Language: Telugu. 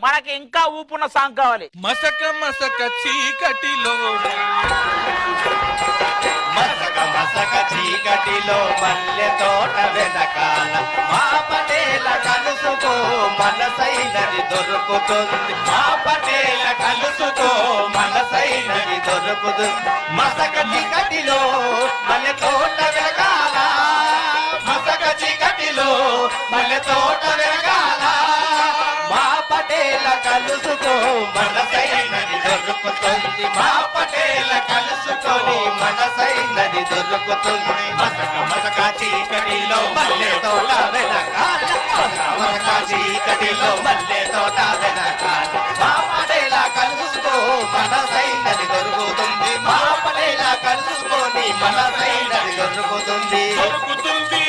మనకి ఇంకా ఊపున్న సాంగ్ కావాలి. మసక మసక చీకటిలో మసక మసక చీకటిలో మల్లె తోట వెనకాల మా పటేల కలుసుకో మనసైనది దొరుకుతుంది. మా పటేల కలుసుకో మనసైనది దొరుకుతుంది. మసక చీకటిలో మల్లె తోట వెనకాల మసక చీకటిలో మల్లె తోట వెనకాల మా పటేల కలుసుకో మనసైనది దొరుకుతుంది. మా పటేల కలుసుకొని మనసైనది దొరుకుతుంది. మసక మసక చీకటిలో మల్లె తోట వెనకాల మసక మసక చీకటిలో మల్లె తోట వెనకాల మా పటేల కలుసుకో మనసైనది దొరుకుతుంది. మా పటేల కలుసుకొని మనసైనది దొరుకుతుంది. దొరుకుతుంది.